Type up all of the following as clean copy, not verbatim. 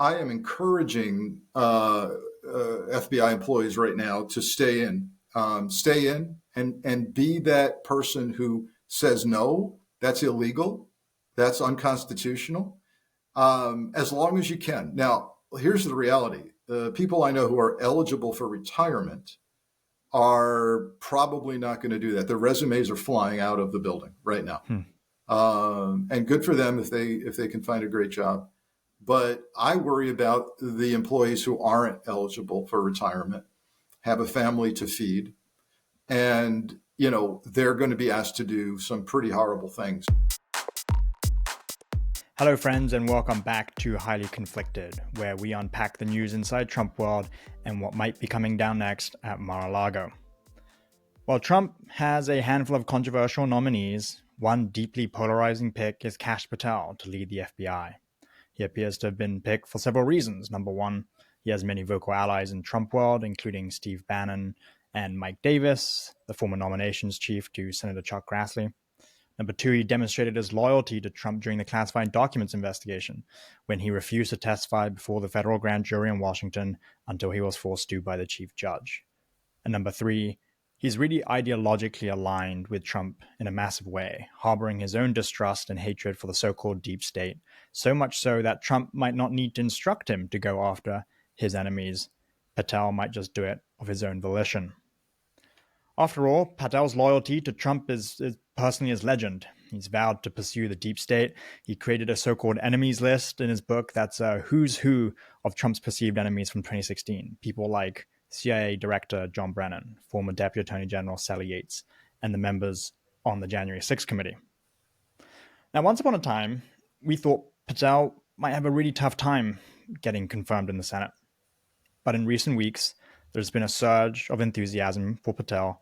I am encouraging FBI employees right now to stay in, and be that person who says no, that's illegal, that's unconstitutional, as long as you can. Now, here's the reality: the people I know who are eligible for retirement are probably not going to do that. Their resumes are flying out of the building right now, and good for them if they can find a great job. But I worry about the employees who aren't eligible for retirement, have a family to feed, and they're going to be asked to do some pretty horrible things. Hello, friends, and welcome back to Highly Conflicted, where we unpack the news inside Trump world and what might be coming down next at Mar-a-Lago. While Trump has a handful of controversial nominees, one deeply polarizing pick is Kash Patel to lead the FBI. He appears to have been picked for several reasons. Number one, he has many vocal allies in Trump world, including Steve Bannon and Mike Davis, the former nominations chief to Senator Chuck Grassley. Number two, he demonstrated his loyalty to Trump during the classified documents investigation, when he refused to testify before the federal grand jury in Washington until he was forced to by the chief judge. And number three, he's really ideologically aligned with Trump in a massive way, harboring his own distrust and hatred for the so-called deep state, so much so that Trump might not need to instruct him to go after his enemies. Patel might just do it of his own volition. After all, Patel's loyalty to Trump is personally his legend. He's vowed to pursue the deep state. He created a so-called enemies list in his book that's a who's who of Trump's perceived enemies from 2016. People like CIA Director John Brennan, former Deputy Attorney General Sally Yates, and the members on the January 6th committee. Now, once upon a time, we thought Patel might have a really tough time getting confirmed in the Senate. But in recent weeks, there's been a surge of enthusiasm for Patel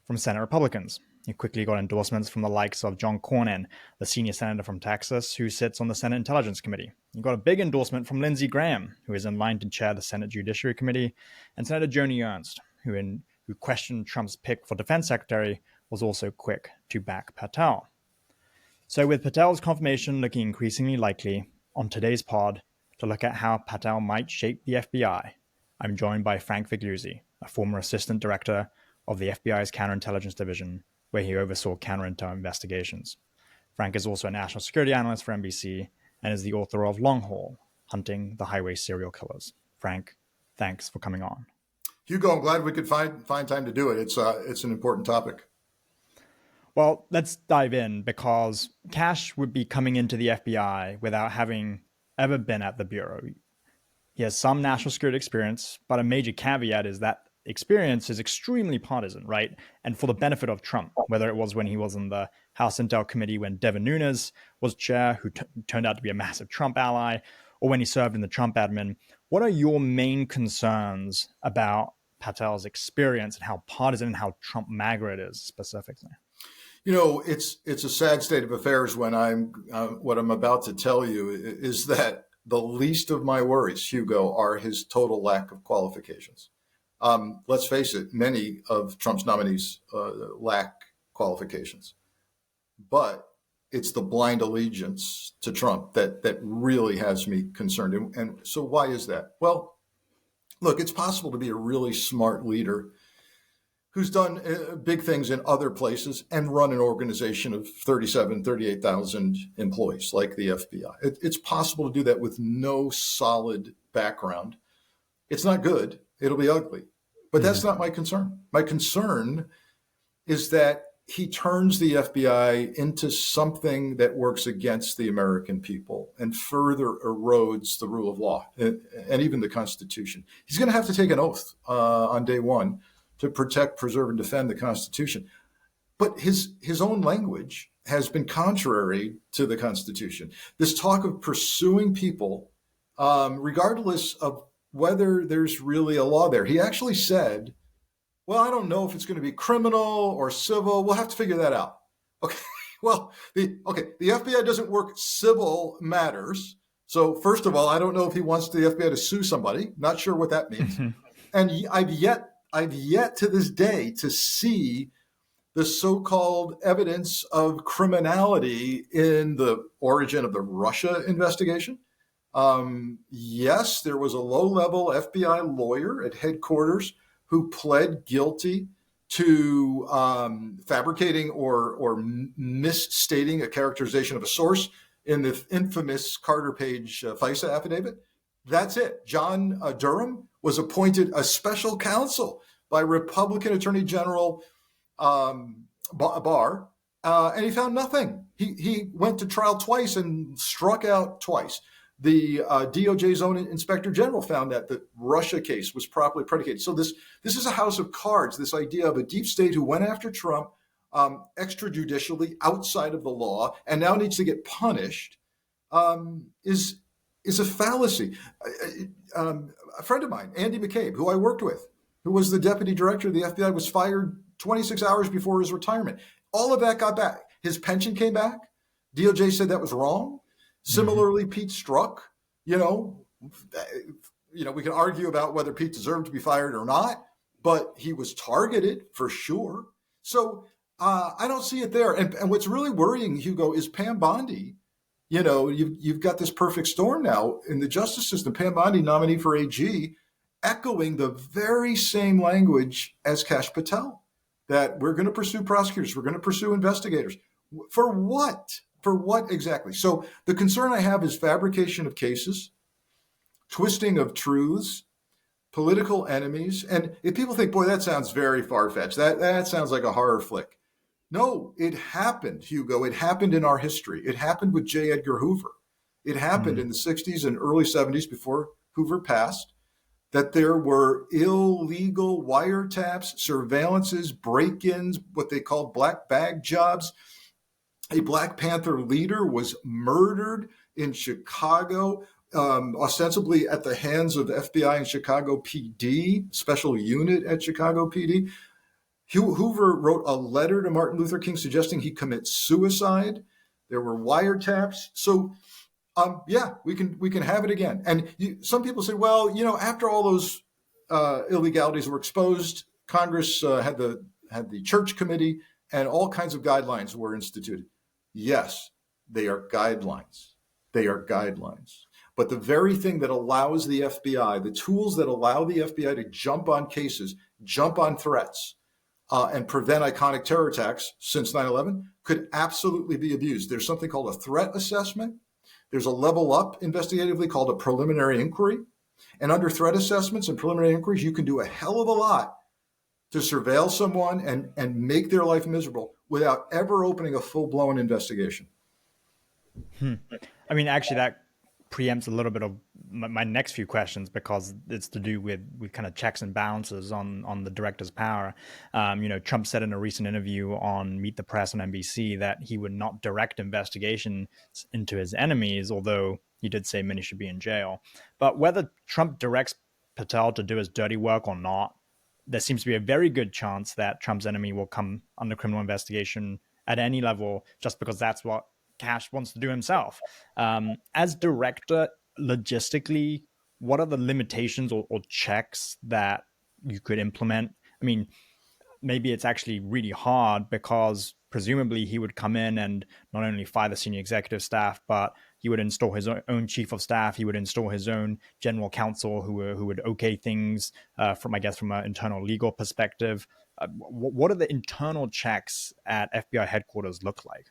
from Senate Republicans. He quickly got endorsements from the likes of John Cornyn, the senior senator from Texas, who sits on the Senate Intelligence Committee. He got a big endorsement from Lindsey Graham, who is in line to chair the Senate Judiciary Committee, and Senator Joni Ernst, who questioned Trump's pick for defense secretary, was also quick to back Patel. So with Patel's confirmation looking increasingly likely, on today's pod, to look at how Patel might shape the FBI, I'm joined by Frank Figliuzzi, a former assistant director of the FBI's counterintelligence division, where he oversaw counterintel investigations. Frank is also a national security analyst for NBC and is the author of Long Haul, Hunting the Highway Serial Killers. Frank, thanks for coming on. Hugo, I'm glad we could find time to do it. It's an important topic. Well, let's dive in, because Kash would be coming into the FBI without having ever been at the Bureau. He has some national security experience, but a major caveat is that experience is extremely partisan, right? And for the benefit of Trump, whether it was when he was in the House Intel Committee when Devin Nunes was chair, who turned out to be a massive Trump ally, or when he served in the Trump admin. What are your main concerns about Patel's experience and how partisan and how Trump MAGA it is specifically? It's a sad state of affairs when what I'm about to tell you is that the least of my worries, Hugo, are his total lack of qualifications. Let's face it, many of Trump's nominees lack qualifications. But it's the blind allegiance to Trump that really has me concerned. And so why is that? Well, look, it's possible to be a really smart leader who's done big things in other places and run an organization of 38,000 employees like the FBI. It's possible to do that with no solid background. It's not good. It'll be ugly. But that's not my concern. My concern is that he turns the FBI into something that works against the American people and further erodes the rule of law and even the Constitution. He's going to have to take an oath on day one to protect, preserve, and defend the Constitution. But his own language has been contrary to the Constitution. This talk of pursuing people, regardless of whether there's really a law there. He actually said, well, I don't know if it's going to be criminal or civil. We'll have to figure that out. Okay. Well, the FBI doesn't work civil matters. So first of all, I don't know if he wants the FBI to sue somebody. Not sure what that means. And I've yet to this day to see the so-called evidence of criminality in the origin of the Russia investigation. Yes, there was a low-level FBI lawyer at headquarters who pled guilty to fabricating or misstating a characterization of a source in the infamous Carter Page FISA affidavit. That's it. John Durham was appointed a special counsel by Republican Attorney General Barr, and he found nothing. He went to trial twice and struck out twice. The DOJ's own Inspector General found that the Russia case was properly predicated. So this is a house of cards. This idea of a deep state who went after Trump extrajudicially outside of the law and now needs to get punished is a fallacy. A friend of mine, Andy McCabe, who I worked with, who was the deputy director of the FBI, was fired 26 hours before his retirement. All of that got back. His pension came back. DOJ said that was wrong. Similarly, Pete Strzok, we can argue about whether Pete deserved to be fired or not, but he was targeted for sure. So I don't see it there. And what's really worrying, Hugo, is Pam Bondi. You've got this perfect storm now in the justice system. Pam Bondi, nominee for AG, echoing the very same language as Kash Patel, that we're going to pursue prosecutors, we're going to pursue investigators. For what? For what exactly? So the concern I have is fabrication of cases, twisting of truths, political enemies. And if people think, boy, that sounds very far-fetched, that sounds like a horror flick. No, it happened, Hugo. It happened in our history. It happened with J. Edgar Hoover. It happened in the 60s and early 70s before Hoover passed, that there were illegal wiretaps, surveillances, break-ins, what they called black bag jobs. A Black Panther leader was murdered in Chicago, ostensibly at the hands of the FBI and Chicago PD, special unit at Chicago PD. Hoover wrote a letter to Martin Luther King suggesting he commit suicide. There were wiretaps. So, we can have it again. And some people say, well, after all those illegalities were exposed, Congress had the church committee and all kinds of guidelines were instituted. Yes, they are guidelines. They are guidelines. But the very thing that allows the FBI, the tools that allow the FBI to jump on cases, jump on threats, and prevent iconic terror attacks since 9/11 could absolutely be abused. There's something called a threat assessment. There's a level up investigatively called a preliminary inquiry. And under threat assessments and preliminary inquiries, you can do a hell of a lot to surveil someone and make their life miserable without ever opening a full-blown investigation. I mean, actually, that preempts a little bit of my next few questions because it's to do with kind of checks and balances on the director's power. Trump said in a recent interview on Meet the Press on NBC that he would not direct investigations into his enemies, although he did say many should be in jail. But whether Trump directs Patel to do his dirty work or not, there seems to be a very good chance that Trump's enemy will come under criminal investigation at any level just because that's what Kash wants to do himself. As director, logistically, what are the limitations or checks that you could implement? I mean, maybe it's actually really hard because presumably he would come in and not only fire the senior executive staff, but he would install his own chief of staff. He would install his own general counsel who would okay things from an internal legal perspective. What do the internal checks at FBI headquarters look like?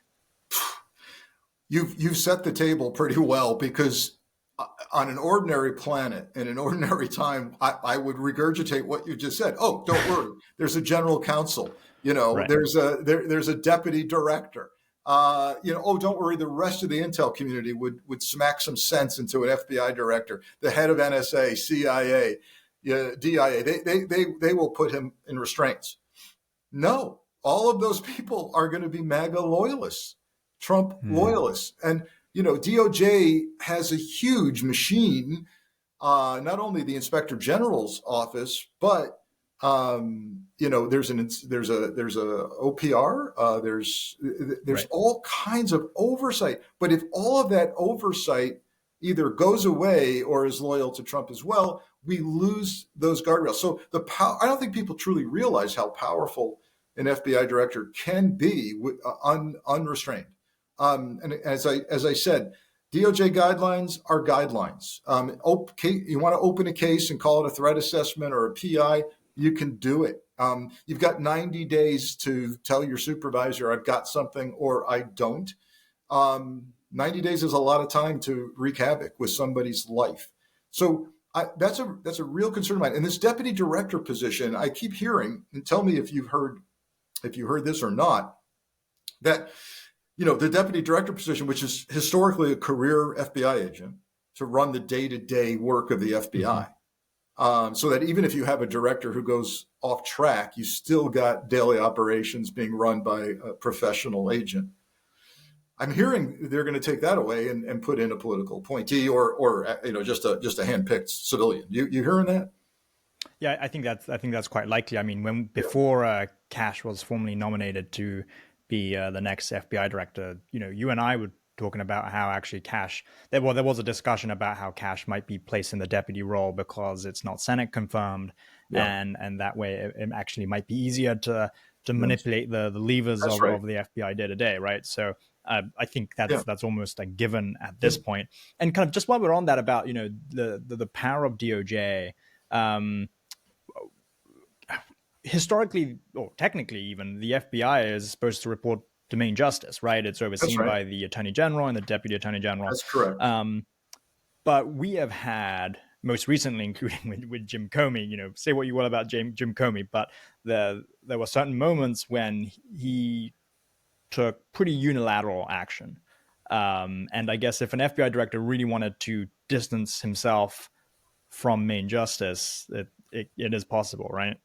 You've set the table pretty well, because on an ordinary planet in an ordinary time, I would regurgitate what you just said. Oh, don't worry. There's a general counsel. Right. There's a deputy director. Oh, don't worry. The rest of the intel community would smack some sense into an FBI director, the head of NSA, CIA, DIA. They will put him in restraints. No, all of those people are going to be MAGA loyalists, Trump loyalists. And, DOJ has a huge machine, not only the Inspector General's office, but, there's a OPR, there's right. All kinds of oversight. But if all of that oversight either goes away or is loyal to Trump as well, we lose those guardrails. So I don't think people truly realize how powerful an FBI director can be unrestrained. And as I said, DOJ guidelines are guidelines. You want to open a case and call it a threat assessment or a PI, you can do it. You've got 90 days to tell your supervisor, I've got something or I don't. 90 days is a lot of time to wreak havoc with somebody's life. So that's a real concern of mine. And this deputy director position, I keep hearing, and tell me if you heard this or not, that the deputy director position, which is historically a career FBI agent, to run the day-to-day work of the FBI. So that even if you have a director who goes off track, you still got daily operations being run by a professional agent. I'm hearing they're going to take that away and put in a political appointee or just a hand-picked civilian. You hearing that? Yeah, I think that's quite likely. I mean, before Kash was formally nominated to be the next FBI director, you and I were talking about how actually Kash, there was a discussion about how Kash might be placed in the deputy role because it's not Senate confirmed, and that way it actually might be easier to manipulate the levers of the FBI day to day, right? So I think that's almost a given at this point. And kind of just while we're on that about the power of DOJ. Historically, or technically even, the FBI is supposed to report to main justice, right? It's overseen by the Attorney General and the Deputy Attorney General. That's correct. But we have had, most recently, including with Jim Comey, say what you will about Jim Comey, but there were certain moments when he took pretty unilateral action. And I guess if an FBI director really wanted to distance himself from main justice, it is possible, right?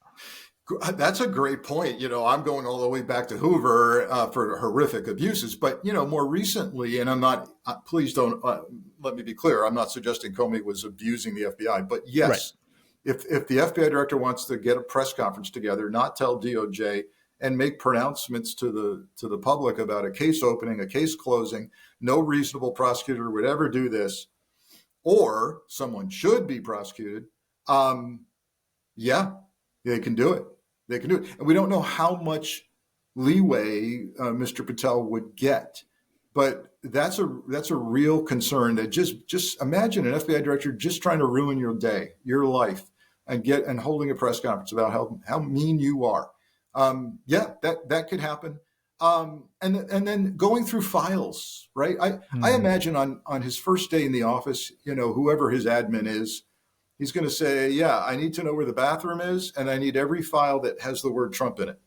That's a great point. I'm going all the way back to Hoover for horrific abuses, but more recently, and I'm not. Please don't let me be clear. I'm not suggesting Comey was abusing the FBI, but yes, if the FBI director wants to get a press conference together, not tell DOJ, and make pronouncements to the public about a case opening, a case closing, no reasonable prosecutor would ever do this, or someone should be prosecuted. They can do it. They can do it. And we don't know how much leeway Mr. Patel would get, but that's a real concern. That just imagine an FBI director just trying to ruin your day, your life, and holding a press conference about how mean you are. That could happen. And then going through files, right? I imagine on his first day in the office, whoever his admin is, he's going to say, I need to know where the bathroom is, and I need every file that has the word Trump in it.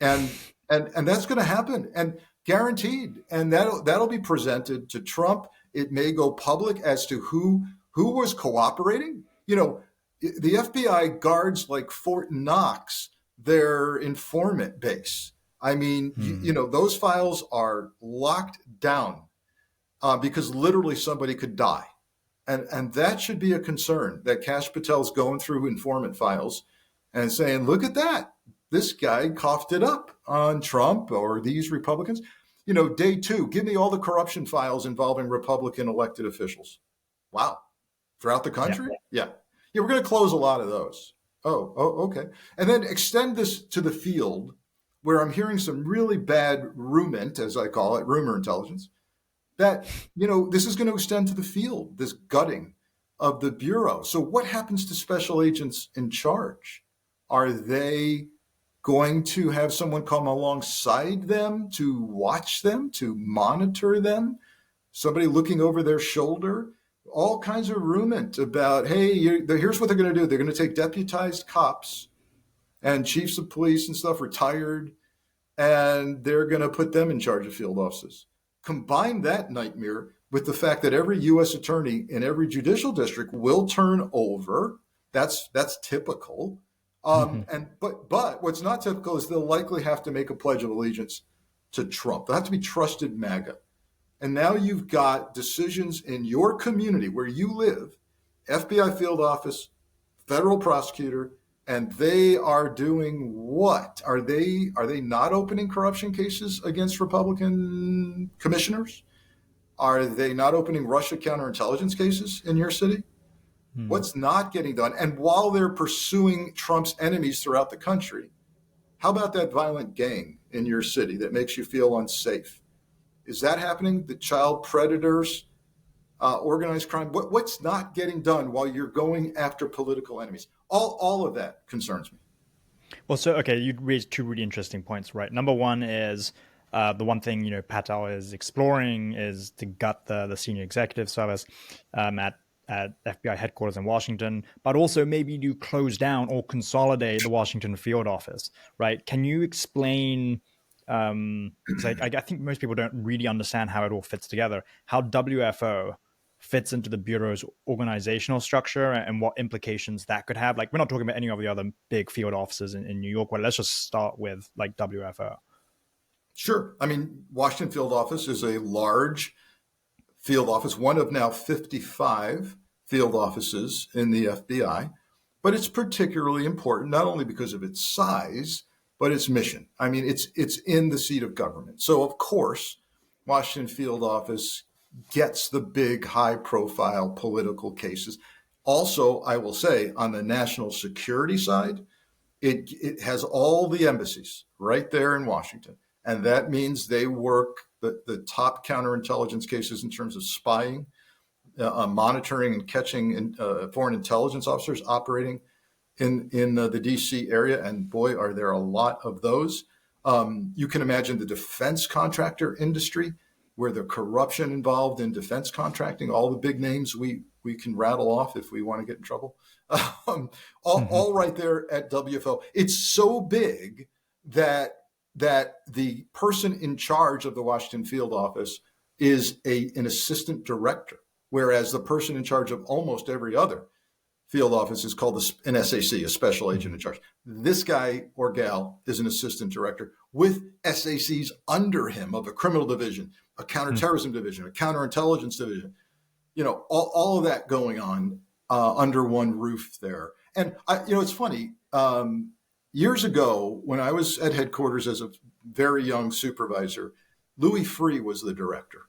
And that's going to happen, and guaranteed. And that'll be presented to Trump. It may go public as to who was cooperating. The FBI guards like Fort Knox their informant base. I mean, those files are locked down because literally somebody could die. And that should be a concern, that Kash Patel's going through informant files and saying, look at that. This guy coughed it up on Trump or these Republicans. Day 2, give me all the corruption files involving Republican elected officials. Wow. Throughout the country? Yeah, we're going to close a lot of those. Oh, okay. And then extend this to the field, where I'm hearing some really bad rumor, as I call it, rumor intelligence, that, this is going to extend to the field, this gutting of the Bureau. So what happens to special agents in charge? Are they going to have someone come alongside them to watch them, to monitor them? Somebody looking over their shoulder? All kinds of rumor about, hey, here's what they're going to do. They're going to take deputized cops and chiefs of police and stuff, retired, and they're going to put them in charge of field offices. Combine that nightmare with the fact that every U.S. attorney in every judicial district will turn over. That's typical. But what's not typical is they'll likely have to make a pledge of allegiance to Trump. They'll have to be trusted MAGA. And now you've got decisions in your community where you live, FBI field office, federal prosecutor, and they are doing what? Are they not opening corruption cases against Republican commissioners? Are they not opening Russia counterintelligence cases in your city? What's not getting done? And while they're pursuing Trump's enemies throughout the country, how about that violent gang in your city that makes you feel unsafe? Is that happening? The child predators organized crime. What's not getting done while you're going after political enemies? All of that concerns me. Well, so okay, you raised two really interesting points, right? Number one is the one thing Patel is exploring is to gut the senior executive service at FBI headquarters in Washington, but also maybe to close down or consolidate the Washington field office, right? Can you explain? Because I think most people don't really understand how it all fits together. How WFO fits into the Bureau's organizational structure and what implications that could have. Like, we're not talking about any of the other big field offices in New York, but let's just start with like WFO. Sure. I mean, Washington field office is a large field office, one of now 55 field offices in the FBI, but it's particularly important not only because of its size, but its mission. I mean, it's in the seat of government. So, of course, Washington field office gets the big, high-profile political cases. Also, I will say, on the national security side, it has all the embassies right there in Washington. And that means they work the top counterintelligence cases in terms of spying, monitoring and catching foreign intelligence officers operating in the DC area. And boy, are there a lot of those. You can imagine the defense contractor industry, where the corruption involved in defense contracting, all the big names we can rattle off if we want to get in trouble, all right there at WFO. It's so big that the person in charge of the Washington field office is an assistant director, whereas the person in charge of almost every other field office is called an SAC, a special agent in charge. This guy or gal is an assistant director with SACs under him of a criminal division, a counterterrorism division, a counterintelligence division, all of that going on under one roof there. And it's funny. Years ago, when I was at headquarters as a very young supervisor, Louis Freeh was the director.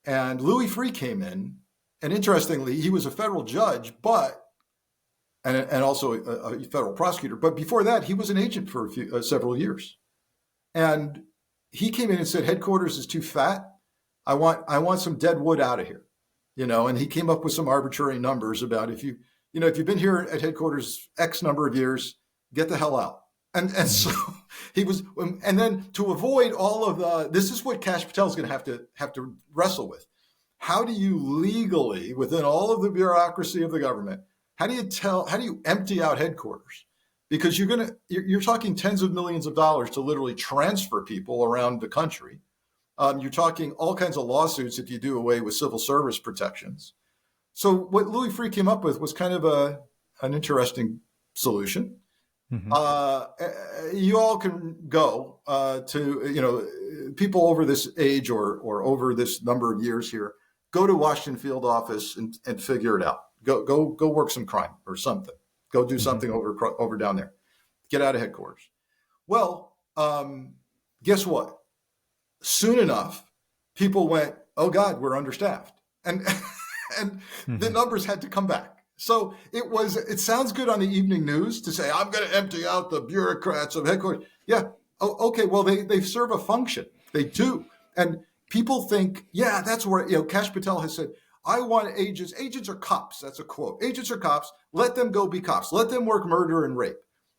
And Louis Freeh came in, and interestingly, he was a federal judge, and also a federal prosecutor. But before that, he was an agent for several years. And he came in and said, headquarters is too fat. I want some dead wood out of here, and he came up with some arbitrary numbers about if you've been here at headquarters X number of years, get the hell out. And so he was, and then to avoid all of this is what Kash Patel is going to have to wrestle with. How do you legally, within all of the bureaucracy of the government, how do you empty out headquarters? Because you're talking tens of millions of dollars to literally transfer people around the country. You're talking all kinds of lawsuits if you do away with civil service protections. So what Louis Freeh came up with was kind of an interesting solution. You all can go to, people over this age or over this number of years here, go to Washington field office and figure it out. Go work some crime or something. Go do something over down there. Get out of headquarters. Well, guess what? Soon enough, people went, oh God, we're understaffed. And the numbers had to come back. So it sounds good on the evening news to say, I'm going to empty out the bureaucrats of headquarters. Yeah. Oh, okay. Well, they serve a function. They do. And people think, yeah, that's where, Kash Patel has said, I want agents. Agents are cops. That's a quote. Agents are cops. Let them go be cops. Let them work murder and rape.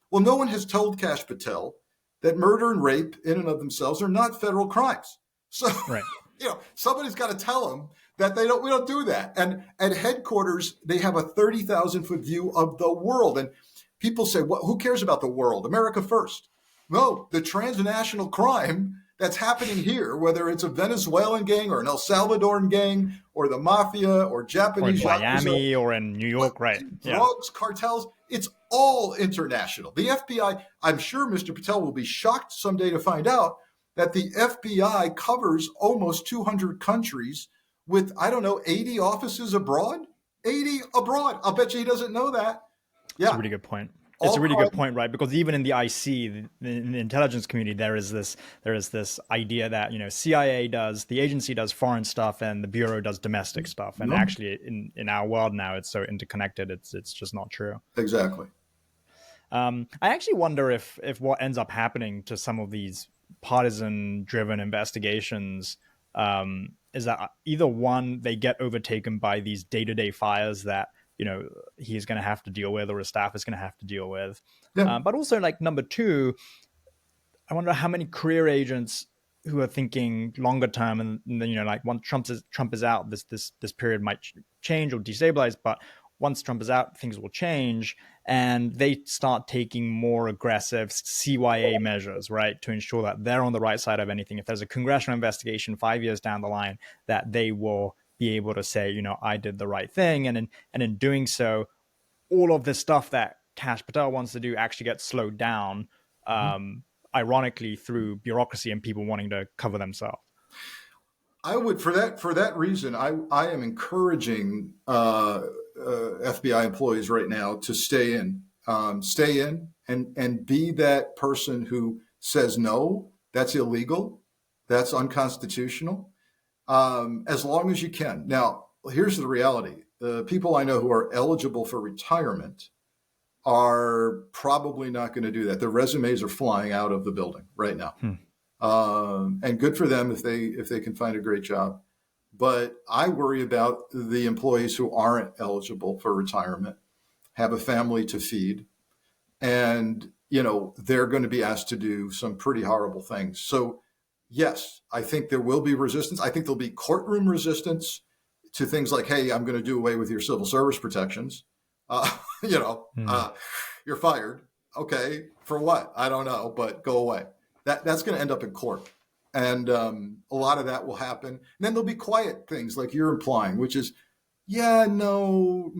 Well, no one has told Kash Patel that murder and rape in and of themselves are not federal crimes. So, right. Somebody's got to tell them that we don't do that. And at headquarters, they have a 30,000-foot view of the world. And people say, well, who cares about the world? America first. No, the transnational crime that's happening here, whether it's a Venezuelan gang or an El Salvadoran gang or the mafia or Japanese, or in Miami or in New York, right? Drugs, cartels, it's all international. The FBI, I'm sure Mr. Patel will be shocked someday to find out that the FBI covers almost 200 countries with, 80 offices abroad? 80 abroad. I'll bet you he doesn't know that. Yeah. That's a really good point. It's a really good point, right? Because even in the IC, in the intelligence community, there is this idea that the agency does foreign stuff and the bureau does domestic stuff. And actually, in our world now, it's so interconnected. It's just not true. Exactly. I actually wonder if what ends up happening to some of these partisan-driven investigations is that either one, they get overtaken by these day-to-day fires that, you know, he's going to have to deal with, or his staff is going to have to deal with. Yeah. But also, like, number two, I wonder how many career agents who are thinking longer term, and then, you know, like once Trump is out, this period might change or destabilize, but once Trump is out, things will change, and they start taking more aggressive CYA measures, right, to ensure that they're on the right side of anything. If there's a congressional investigation 5 years down the line, that they will be able to say, you know, I did the right thing, and in doing so, all of this stuff that Kash Patel wants to do actually gets slowed down. Ironically, through bureaucracy and people wanting to cover themselves. I would, for that reason, I am encouraging FBI employees right now to stay in and be that person who says no, that's illegal, that's unconstitutional, as long as you can. Now, here's the reality: the people I know who are eligible for retirement are probably not going to do that. Their resumes are flying out of the building right now. And good for them if they can find a great job. But I worry about the employees who aren't eligible for retirement, have a family to feed, and, you know, they're going to be asked to do some pretty horrible things. So yes, I think there will be resistance. I think there'll be courtroom resistance to things like, hey, I'm going to do away with your civil service protections. You're fired. Okay, for what? I don't know, but go away. That's going to end up in court. And a lot of that will happen. And then there'll be quiet things like you're implying, which is, yeah, no,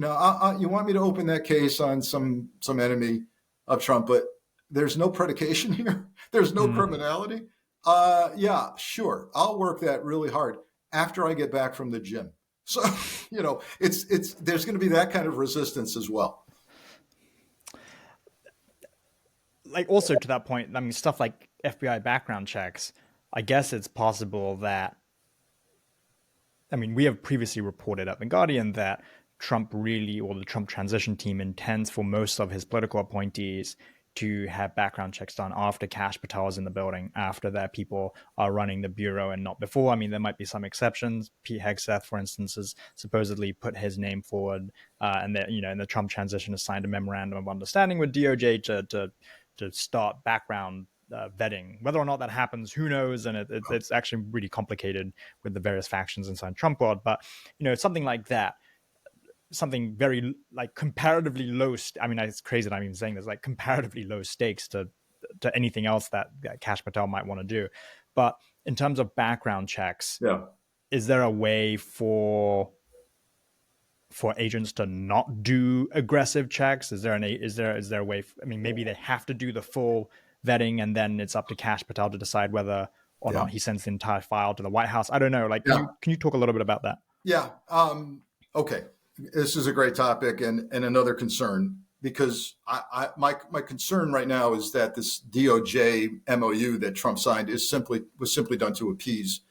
you want me to open that case on some enemy of Trump, but there's no predication here. There's no criminality. Yeah, sure. I'll work that really hard after I get back from the gym. So, you know, it's there's going to be that kind of resistance as well. Like, also to that point, I mean, stuff like FBI background checks, I guess it's possible that, I mean, we have previously reported at The Guardian that Trump really, or the Trump transition team, intends for most of his political appointees to have background checks done after Kash Patel is in the building, after their people are running the bureau and not before. I mean, there might be some exceptions. Pete Hegseth, for instance, has supposedly put his name forward, and that, you know, in the Trump transition, has signed a memorandum of understanding with DOJ to start background vetting. Whether or not that happens, who knows? And it's actually really complicated with the various factions inside Trump world. But, you know, something like that, something very, like, comparatively low. I mean, it's crazy that I'm even saying this, like, comparatively low stakes to anything else that Kash Patel might want to do. But in terms of background checks, is there a way for agents to not do aggressive checks? Is there a way? I mean, maybe they have to do the full vetting, and then it's up to Kash Patel to decide whether or not he sends the entire file to the White House. I don't know. Like, can you talk a little bit about that? Yeah. Okay. This is a great topic and another concern, because my concern right now is that this DOJ MOU that Trump signed was simply done to appease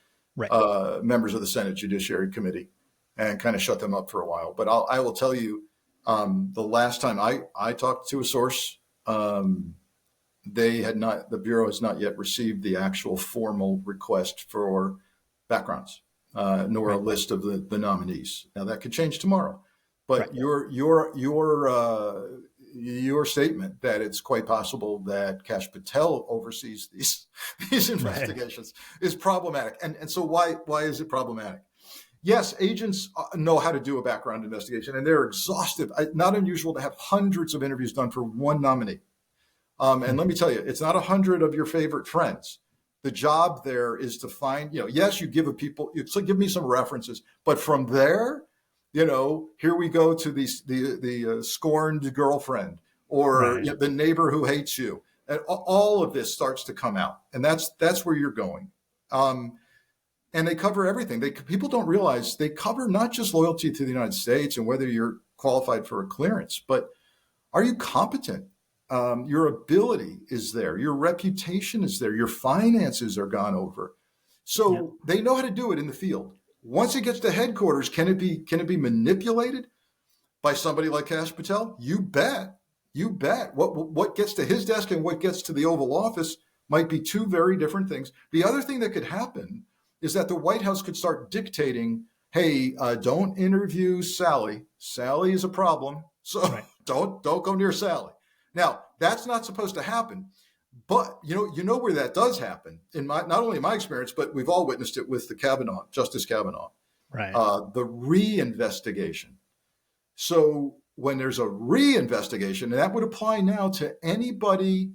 members of the Senate Judiciary Committee and kind of shut them up for a while. But I will tell you, the last time I talked to a source, the Bureau has not yet received the actual formal request for backgrounds, nor a list of the nominees. Now that could change tomorrow, but your statement that it's quite possible that Kash Patel oversees these investigations is problematic. And so why is it problematic? Yes, agents know how to do a background investigation, and they're exhaustive. Not unusual to have hundreds of interviews done for one nominee. And let me tell you, it's not 100 of your favorite friends. The job there is to find, yes, you give me some references, but from there, here we go to the scorned girlfriend or the neighbor who hates you. And all of this starts to come out, and that's where you're going. And they cover everything. People don't realize they cover not just loyalty to the United States and whether you're qualified for a clearance, but are you competent? Your ability is there. Your reputation is there. Your finances are gone over. So they know how to do it in the field. Once it gets to headquarters, can it be manipulated by somebody like Kash Patel? You bet. You bet. What gets to his desk and what gets to the Oval Office might be two very different things. The other thing that could happen is that the White House could start dictating, hey, don't interview Sally. Sally is a problem, so Right. don't go near Sally. Now, that's not supposed to happen, but you know where that does happen, not only in my experience, but we've all witnessed it with the Justice Kavanaugh, Right. the reinvestigation. So when there's a reinvestigation, and that would apply now to anybody,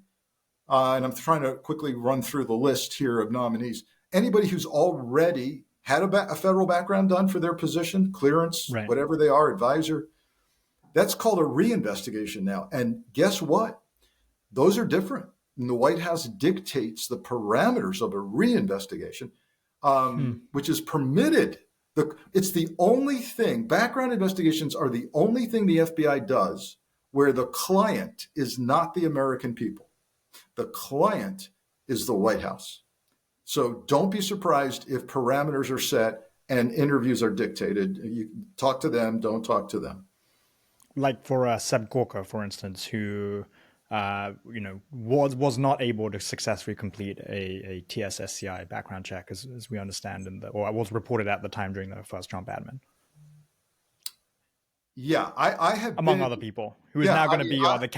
and I'm trying to quickly run through the list here of nominees, anybody who's already had a federal background done for their position, clearance, Right. whatever they are, advisor, that's called a reinvestigation now. And guess what? Those are different. And the White House dictates the parameters of a reinvestigation, which is permitted. It's the only thing, background investigations are the only thing the FBI does where the client is not the American people. The client is the White House. So don't be surprised if parameters are set and interviews are dictated. You talk to them, don't talk to them. Like for Seb Gorka, for instance, who was not able to successfully complete a TSSCI background check, as we understand, or was reported at the time during the first Trump admin. Yeah, I have among other people, who is now going to be the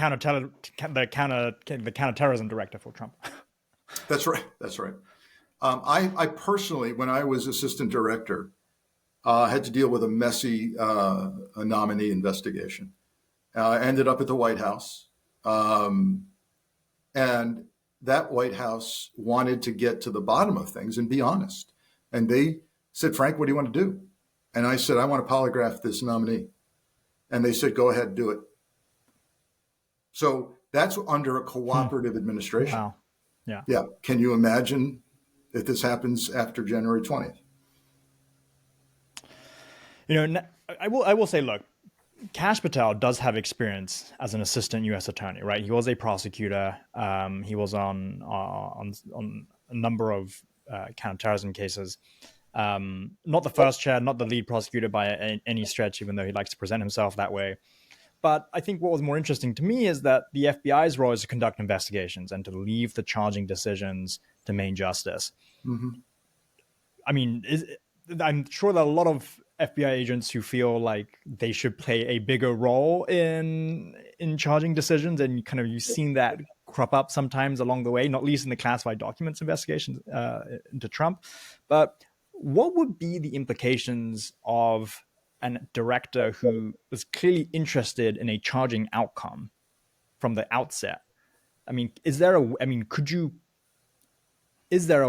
counterterrorism director for Trump. That's right. That's right. I personally, when I was assistant director, had to deal with a messy nominee investigation. I ended up at the White House. And that White House wanted to get to the bottom of things and be honest. And they said, Frank, what do you want to do? And I said, I want to polygraph this nominee. And they said, go ahead, do it. So that's under a cooperative administration. Wow. Yeah. Yeah. Can you imagine if this happens after January 20th? I will say, look, Kash Patel does have experience as an assistant U.S. attorney, right? He was a prosecutor. He was on a number of counterterrorism cases. Not the first chair, not the lead prosecutor by any stretch, even though he likes to present himself that way. But I think what was more interesting to me is that the FBI's role is to conduct investigations and to leave the charging decisions to Main Justice. Mm-hmm. I mean, I'm sure there are a lot of FBI agents who feel like they should play a bigger role in charging decisions, and kind of you've seen that crop up sometimes along the way, not least in the classified documents investigations into Trump. But what would be the implications of a director who was clearly interested in a charging outcome from the outset? I mean, is there a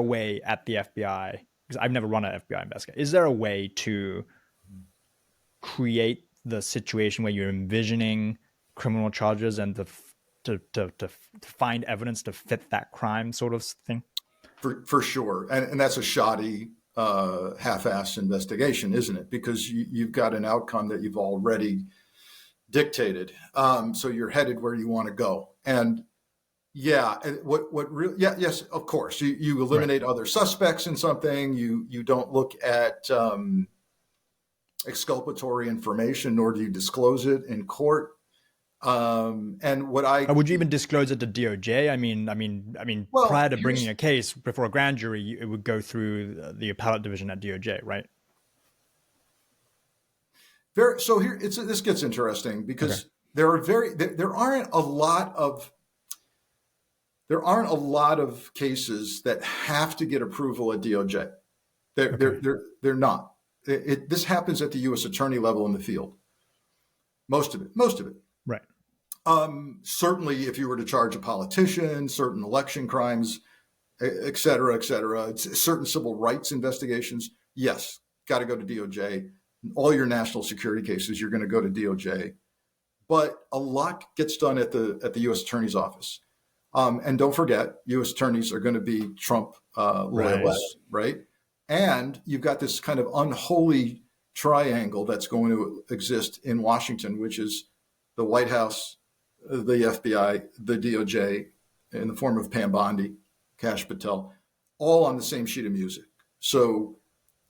way at the FBI, because I've never run an FBI investigation, is there a way to create the situation where you're envisioning criminal charges and to find evidence to fit that crime sort of thing? For sure. And that's a shoddy, half-assed investigation, isn't it? Because you've got an outcome that you've already dictated. So you're headed where you want to go. And yeah, yes, of course, you eliminate other suspects in something. You don't look at exculpatory information, nor do you disclose it in court. And would you even disclose it to DOJ? I mean, prior to bringing a case before a grand jury, it would go through the appellate division at DOJ, right? So here, this gets interesting because there aren't a lot of cases that have to get approval at DOJ. They're not. This happens at the U.S. attorney level in the field. Most of it. Right. Certainly, if you were to charge a politician, certain election crimes, et cetera, certain civil rights investigations, yes, got to go to DOJ. All your national security cases, you're going to go to DOJ. But a lot gets done at the U.S. Attorney's Office. And don't forget, U.S. attorneys are going to be Trump loyalists, right? And you've got this kind of unholy triangle that's going to exist in Washington, which is the White House, the FBI, the DOJ, in the form of Pam Bondi, Kash Patel, all on the same sheet of music. So,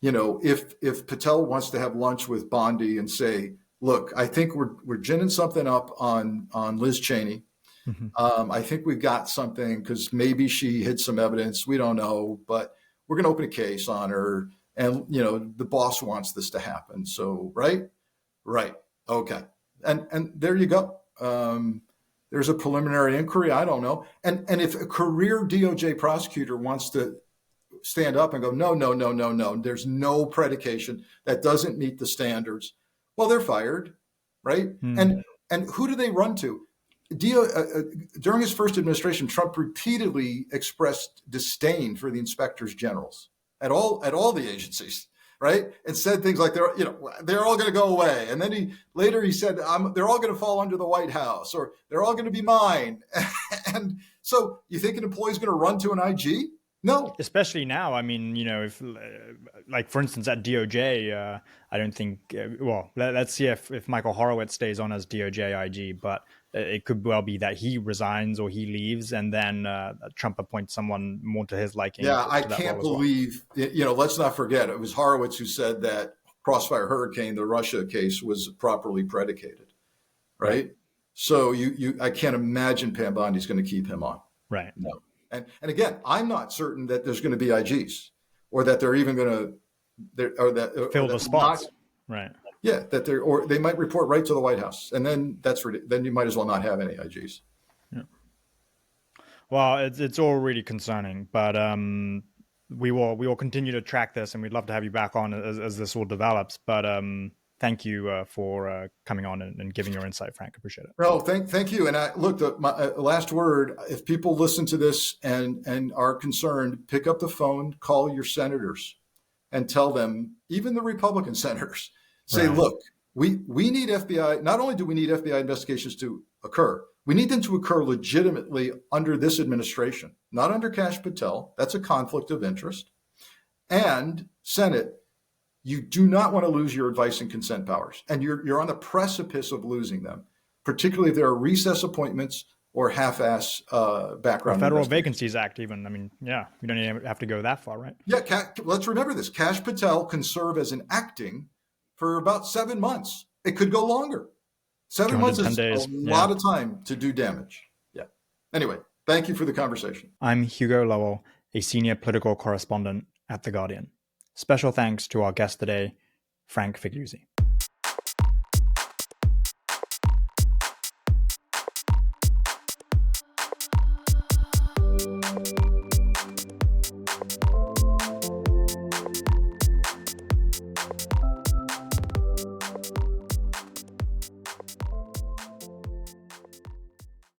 if Patel wants to have lunch with Bondi and say, look, I think we're ginning something up on Liz Cheney. Mm-hmm. I think we've got something because maybe she hid some evidence. We don't know, but we're going to open a case on her, and the boss wants this to happen. So right, okay, and there you go. There's a preliminary inquiry. I don't know, and if a career DOJ prosecutor wants to stand up and go, no, there's no predication that doesn't meet the standards, well, they're fired, right? And who do they run to? During his first administration, Trump repeatedly expressed disdain for the inspectors generals at all the agencies, right? And said things like they're all going to go away. And then he said they're all going to fall under the White House, or they're all going to be mine. And so you think an employee is going to run to an IG? No. Especially now. I mean, if like, for instance, at DOJ, I don't think, let's see if Michael Horowitz stays on as DOJ IG, but it could well be that he resigns or he leaves, and then Trump appoints someone more to his liking. Yeah, I can't believe, let's not forget, it was Horowitz who said that Crossfire Hurricane, the Russia case, was properly predicated, right? So I can't imagine Pam Bondi's going to keep him on. Right. No. And again, I'm not certain that there's going to be IGs, or that they're even going to fill the spots. Right. Yeah, or they might report right to the White House, and then then you might as well not have any IGs. Yeah. Well, it's all really concerning, but we will continue to track this, and we'd love to have you back on as this all develops. But thank you for coming on and giving your insight, Frank. Appreciate it. No, thank you. And my last word: if people listen to this and are concerned, pick up the phone, call your senators, and tell them, even the Republican senators, say, look, we need FBI. Not only do we need FBI investigations to occur, we need them to occur legitimately under this administration, not under Kash Patel. That's a conflict of interest. And Senate, you do not want to lose your advice and consent powers. And you're on the precipice of losing them, particularly if there are recess appointments or half-ass background. Or Federal Vacancies Act, even. I mean, yeah, we don't even have to go that far, right? Yeah, let's remember this. Kash Patel can serve as an acting for about 7 months. It could go longer. 7 months is a lot of time to do damage. Yeah. Anyway, thank you for the conversation. I'm Hugo Lowell, a senior political correspondent at The Guardian. Special thanks to our guest today, Frank Figliuzzi.